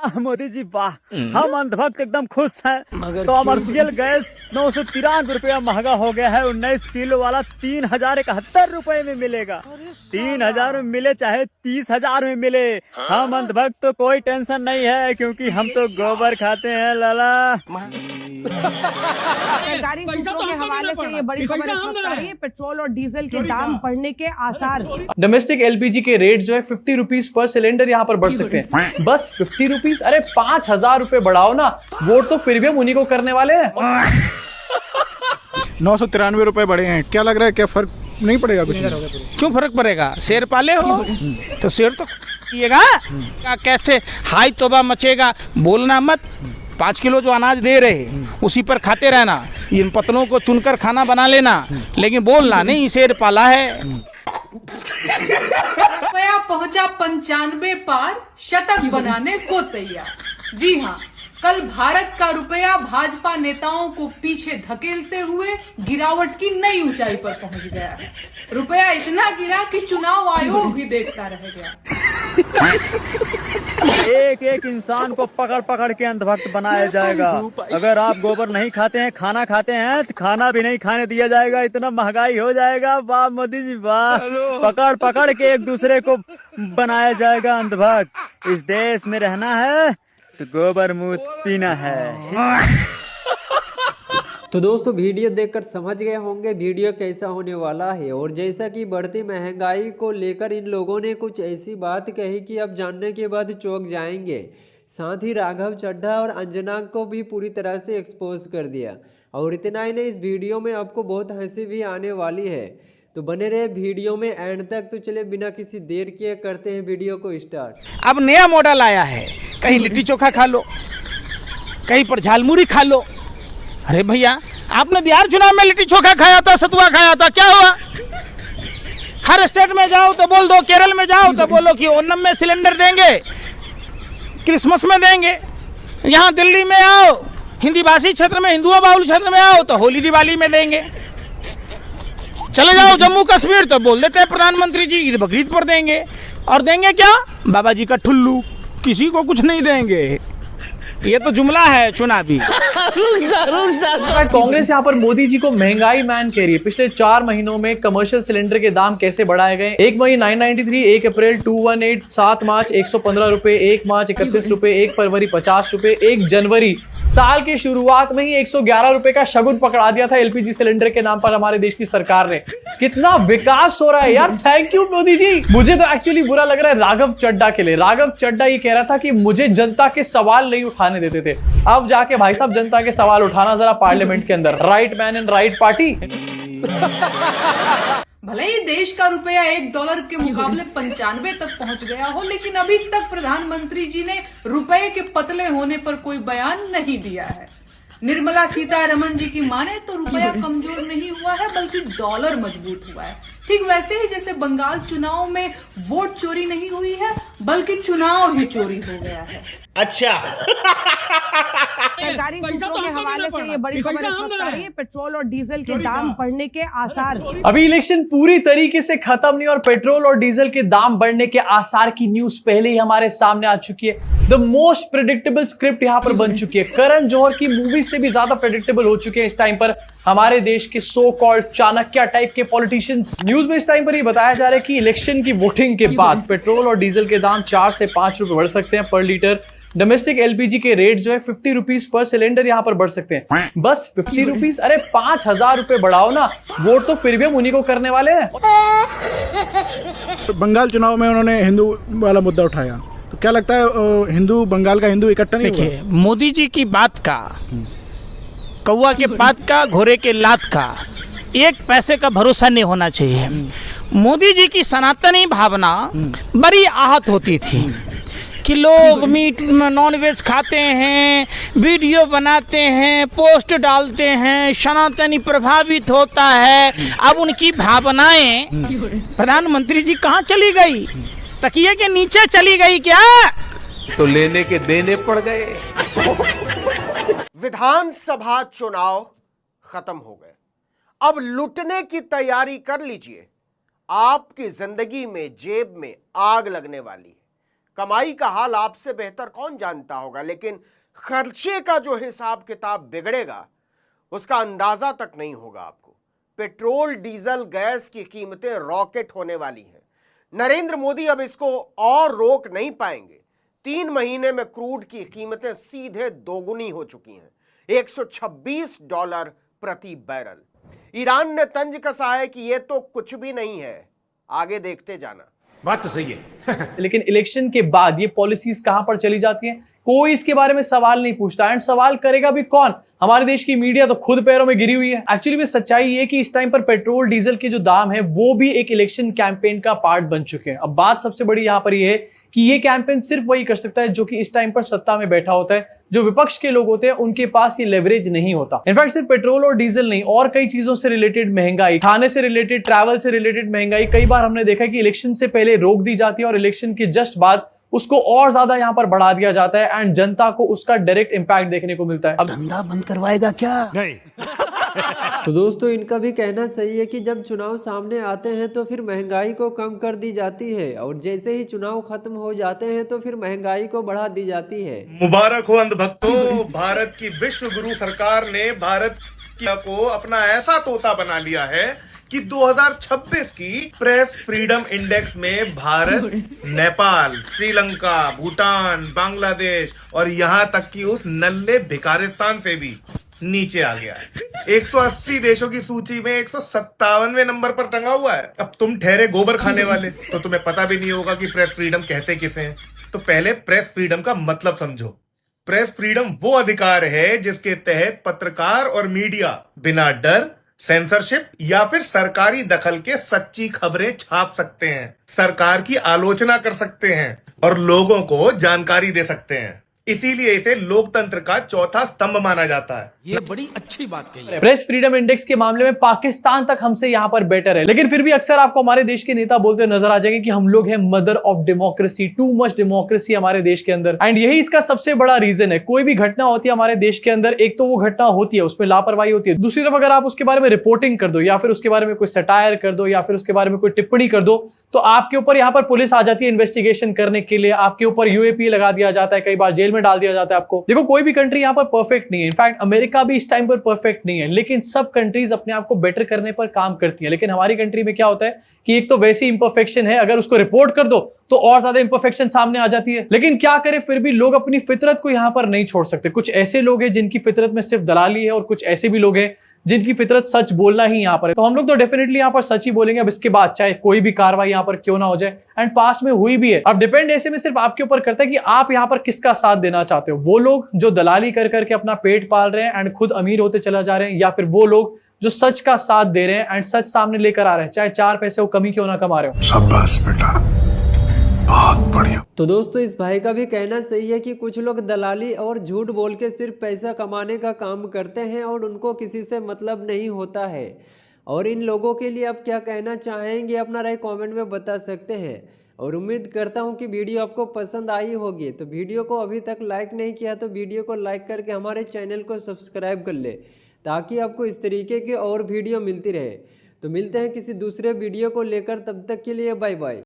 मोदी जी वाह, हम अंधभक्त एकदम खुश हैं। कॉमर्शियल गैस 993 रुपया महंगा हो गया है। 19 किलो वाला 3071 रुपए में मिलेगा। 3000 में मिले चाहे 30,000 में मिले, हम अंधभक्त तो कोई टेंशन नहीं है, क्योंकि हम तो गोबर खाते हैं लाला। सरकारी सूत्रों के हवाले से ये बड़ी खबर इस वक्त आ रही है। पेट्रोल और डीजल के दाम बढ़ने के आसार। डोमेस्टिक एलपीजी के रेट जो है 50 रुपीज पर सिलेंडर यहाँ पर बढ़ सकते हैं। बस 50 रुपीज, अरे 5,000 रुपए बढ़ाओ ना, वोट तो फिर भी हम उन्हीं को करने वाले हैं। 993 रुपए बढ़े हैं, क्या लग रहा है, क्या फर्क नहीं पड़ेगा? कुछ क्यों फर्क पड़ेगा? शेर पाले हो तो शेर तो पिएगा। कैसे हाई तोबा मचेगा, बोलना मत। 5 किलो जो अनाज दे रहे उसी पर खाते रहना, इन पतलों को चुनकर खाना बना लेना, लेकिन बोलना नहीं शेर पाला है। रुपया पहुंचा 95 पार, शतक बनाने को तैयार। जी हाँ, कल भारत का रुपया भाजपा नेताओं को पीछे धकेलते हुए गिरावट की नई ऊंचाई पर पहुंच गया है। रुपया इतना गिरा कि चुनाव आयोग भी देखता रह गया। एक एक इंसान को पकड़ पकड़ के अंधभक्त बनाया जाएगा। अगर आप गोबर नहीं खाते हैं, खाना खाते हैं, तो खाना भी नहीं खाने दिया जाएगा। इतना महंगाई हो जाएगा, वाह मोदी जी वाह। पकड़ पकड़ के एक दूसरे को बनाया जाएगा अंधभक्त। इस देश में रहना है तो गोबर मूत पीना है। तो दोस्तों वीडियो देखकर समझ गए होंगे वीडियो कैसा होने वाला है। और जैसा कि बढ़ती महंगाई को लेकर इन लोगों ने कुछ ऐसी बात कही कि अब जानने के बाद चौंक जाएंगे। साथ ही राघव चड्ढा और अंजना को भी पूरी तरह से एक्सपोज कर दिया। और इतना ही नहीं, इस वीडियो में आपको बहुत हंसी भी आने वाली है, तो बने रहे वीडियो में एंड तक। तो चले बिना किसी देर किए करते हैं वीडियो को स्टार्ट। अब नया मॉडल आया है, कहीं लिट्टी चोखा खा लो, कहीं पर झालमुड़ी खा लो। अरे भैया, आपने बिहार चुनाव में लिट्टी चोखा खाया था, सतुआ खाया था, क्या हुआ? हर स्टेट में जाओ तो बोल दो, केरल में जाओ तो बोलो कि ओनम में सिलेंडर देंगे, क्रिसमस में देंगे। यहाँ दिल्ली में आओ, हिंदी भाषी क्षेत्र में, हिंदुओं बाहुल क्षेत्र में आओ तो होली दिवाली में देंगे। चले जाओ जम्मू कश्मीर तो बोल देते हैं प्रधानमंत्री जी ईद बकरीद पर देंगे। और देंगे क्या? बाबा जी का ठुल्लू, किसी को कुछ नहीं देंगे। ये तो जुमला है चुनावी। कांग्रेस यहाँ पर मोदी जी को महंगाई मैन कह रही है। पिछले 4 महीनों में कमर्शियल सिलेंडर के दाम कैसे बढ़ाए गए। 1 मई 993, 1 अप्रैल 218, 7 मार्च 115 रुपए, 1 मार्च 31 रुपए, 1 फरवरी 50 रुपए, 1 जनवरी साल की शुरुआत में ही 111 रुपए का शगुन पकड़ा दिया था एलपीजी सिलेंडर के नाम पर हमारे देश की सरकार ने। कितना विकास हो रहा है यार, थैंक यू मोदी जी। मुझे तो एक्चुअली बुरा लग रहा है राघव चड्ढा के लिए। राघव चड्ढा ये कह रहा था कि मुझे जनता के सवाल नहीं उठाने देते थे। अब जाके भाई साहब जनता के सवाल उठाना जरा पार्लियामेंट के अंदर। Right man in right party. भले ही देश का रुपया $1 के मुकाबले 95 तक पहुंच गया हो, लेकिन अभी तक प्रधानमंत्री जी ने रुपए के पतले होने पर कोई बयान नहीं दिया है। निर्मला सीतारमण जी की माने तो रुपया कमजोर नहीं हुआ है, बल्कि डॉलर मजबूत हुआ है। ठीक वैसे ही जैसे बंगाल चुनाव में वोट चोरी नहीं हुई है, बल्कि चुनाव ही चोरी हो गया है। अच्छा। सरकारी सूत्रों के हवाले से ये बड़ी खबर इस वक्त आ रही है। पेट्रोल और डीजल के दाम बढ़ने के आसार। अभी इलेक्शन पूरी तरीके से खत्म नहीं और पेट्रोल और डीजल के दाम बढ़ने के आसार की न्यूज पहले ही हमारे सामने आ चुकी है। द मोस्ट प्रेडिक्टेबल स्क्रिप्ट यहाँ पर बन चुकी है। करण जौहर की मूवी से भी ज्यादा प्रेडिक्टेबल हो चुके हैं इस टाइम पर हमारे देश के सो कॉल्ड चाणक्य टाइप के पॉलिटिशियंस। न्यूज में इस टाइम पर ये बताया जा रहा है कि इलेक्शन की वोटिंग के बाद पेट्रोल और डीजल के दाम 4 से 5 रुपए बढ़ सकते हैं पर लीटर। डोमेस्टिक एलपीजी के रेट जो है 50 रुपीज पर सिलेंडर यहाँ पर बढ़ सकते हैं। बस 50 रुपीज, अरे 5,000 रुपए बढ़ाओ ना, वोट तो फिर भी हम उन्हीं को करने वाले हैं। बंगाल चुनाव में उन्होंने हिंदू वाला मुद्दा उठाया, तो क्या लगता है हिंदू, बंगाल का हिंदू इकट्ठा नहीं होगा? देखिए, मोदी जी की बात का, कौवा के पात का, घोड़े के लात का, 1 पैसे का भरोसा नहीं होना चाहिए। मोदी जी की सनातनी भावना बड़ी आहत होती थी कि लोग मीट नॉन वेज खाते हैं, वीडियो बनाते हैं, पोस्ट डालते हैं, सनातनी प्रभावित होता है। अब उनकी भावनाएं प्रधानमंत्री जी कहाँ चली गई? तकिए के नीचे चली गई क्या? तो लेने के देने पड़ गए। विधानसभा चुनाव खत्म हो गए, अब लुटने की तैयारी कर लीजिए। आपकी जिंदगी में जेब में आग लगने वाली है। कमाई का हाल आपसे बेहतर कौन जानता होगा, लेकिन खर्चे का जो हिसाब किताब बिगड़ेगा उसका अंदाजा तक नहीं होगा आपको। पेट्रोल, डीजल, गैस की कीमतें रॉकेट होने वाली हैं। नरेंद्र मोदी अब इसको और रोक नहीं पाएंगे। 3 महीने में क्रूड की कीमतें सीधे दोगुनी हो चुकी हैं, $126 प्रति बैरल। ईरान ने तंज कसा है कि यह तो कुछ भी नहीं है, आगे देखते जाना। बात तो सही है। लेकिन इलेक्शन के बाद ये पॉलिसीज कहां पर चली जाती हैं, कोई इसके बारे में सवाल नहीं पूछता। एंड सवाल करेगा भी कौन? हमारे देश की मीडिया तो खुद पैरों में गिरी हुई है। एक्चुअली में सच्चाई ये कि इस टाइम पर पेट्रोल डीजल के जो दाम है वो भी एक इलेक्शन कैंपेन का पार्ट बन चुके हैं। अब बात सबसे बड़ी यहां पर ये है कि ये कैंपेन सिर्फ वही कर सकता है जो कि इस टाइम पर सत्ता में बैठा होता है। जो विपक्ष के लोग होते हैं उनके पास ये लेवरेज नहीं होता। इनफैक्ट सिर्फ पेट्रोल और डीजल नहीं, और कई चीजों से रिलेटेड महंगाई, खाने से रिलेटेड, ट्रैवल से रिलेटेड महंगाई कई बार हमने देखा कि इलेक्शन से पहले रोक दी जाती है और इलेक्शन के जस्ट बाद उसको और ज्यादा यहां पर बढ़ा दिया जाता है एंड जनता को उसका डायरेक्ट इंपैक्ट देखने को मिलता है। अब धंधा बंद करवाएगा क्या? नहीं। तो दोस्तों इनका भी कहना सही है कि जब चुनाव सामने आते हैं तो फिर महंगाई को कम कर दी जाती है और जैसे ही चुनाव खत्म हो जाते हैं तो फिर महंगाई को बढ़ा दी जाती है। मुबारक हो अंधभक्तों, भारत की विश्व गुरु सरकार ने भारत को अपना ऐसा तोता बना लिया है कि 2026 की प्रेस फ्रीडम इंडेक्स में भारत नेपाल, श्रीलंका, भूटान, बांग्लादेश और यहां तक कि उस नल्ले भिखारिस्तान से भी नीचे आ गया है। 180 देशों की सूची में 157वें नंबर पर टंगा हुआ है। अब तुम ठहरे गोबर खाने वाले, तो तुम्हें पता भी नहीं होगा कि प्रेस फ्रीडम कहते किसे हैं। तो पहले प्रेस फ्रीडम का मतलब समझो। प्रेस फ्रीडम वो अधिकार है जिसके तहत पत्रकार और मीडिया बिना डर, सेंसरशिप या फिर सरकारी दखल के सच्ची खबरें छाप सकते हैं, सरकार की आलोचना कर सकते हैं और लोगों को जानकारी दे सकते हैं। इसीलिए इसे लोकतंत्र का चौथा स्तंभ माना जाता है। ये बड़ी अच्छी बात कही है। प्रेस फ्रीडम इंडेक्स के मामले में पाकिस्तान तक हमसे यहाँ पर बेटर है, लेकिन फिर भी अक्सर आपको हमारे देश के नेता बोलते नजर आ जाएंगे कि हम लोग हैं mother of democracy, too much democracy हमारे देश के अंदर। एंड यही इसका सबसे बड़ा रीजन है। कोई भी घटना होती है हमारे देश के अंदर, एक तो वो घटना होती है उसमें लापरवाही होती है, दूसरी तरफ अगर आप उसके बारे में रिपोर्टिंग कर दो या फिर उसके बारे में कोई सटायर कर दो या फिर उसके बारे में कोई टिप्पणी कर दो तो आपके ऊपर यहाँ पर पुलिस आ जाती है इन्वेस्टिगेशन करने के लिए, आपके ऊपर यूएपी लगा दिया जाता है, कई बार जेल में डाल दिया जाता है आपको। देखो कोई भी कंट्री यहाँ पर परफेक्ट नहीं है, इनफैक्ट अमेरिका भी इस टाइम पर परफेक्ट नहीं है, लेकिन सब कंट्रीज अपने आप को बेटर करने पर काम करती है। लेकिन हमारी कंट्री में क्या होता है कि एक तो वैसी इंपरफेक्शन है, अगर उसको रिपोर्ट कर दो तो और ज्यादा इंपरफेक्शन सामने आ जाती है। लेकिन क्या करें, फिर भी लोग अपनी फितरत को यहाँ पर नहीं छोड़ सकते। कुछ ऐसे लोग हैं जिनकी फितरत में सिर्फ दलाली है और कुछ ऐसे भी लोग हैं जिनकी फितरत सच बोलना ही यहाँ पर है। तो हम लोग तो डेफिनेटली यहाँ पर सच ही बोलेंगे अब इसके बाद, चाहे कोई भी कार्रवाई यहाँ पर क्यों ना हो जाए। एंड पास में हुई भी है। अब डिपेंड ऐसे में सिर्फ आपके ऊपर करता है कि आप यहाँ पर किसका साथ देना चाहते हो। वो लोग जो दलाली कर करके अपना पेट पाल रहे हैं एंड खुद अमीर होते चला जा रहे हैं, या फिर वो लोग जो सच का साथ दे रहे हैं एंड सच सामने लेकर आ रहे हैं, चाहे 4 पैसे वो कमी क्यों ना कमा रहे हो। शाबाश बेटा, बहुत बढ़िया। तो दोस्तों इस भाई का भी कहना सही है कि कुछ लोग दलाली और झूठ बोल के सिर्फ पैसा कमाने का काम करते हैं और उनको किसी से मतलब नहीं होता है। और इन लोगों के लिए आप क्या कहना चाहेंगे, अपना राय कमेंट में बता सकते हैं। और उम्मीद करता हूं कि वीडियो आपको पसंद आई होगी। तो वीडियो को अभी तक लाइक नहीं किया तो वीडियो को लाइक करके हमारे चैनल को सब्सक्राइब कर ले, ताकि आपको इस तरीके की और वीडियो मिलती रहे। तो मिलते हैं किसी दूसरे वीडियो को लेकर, तब तक के लिए बाय बाय।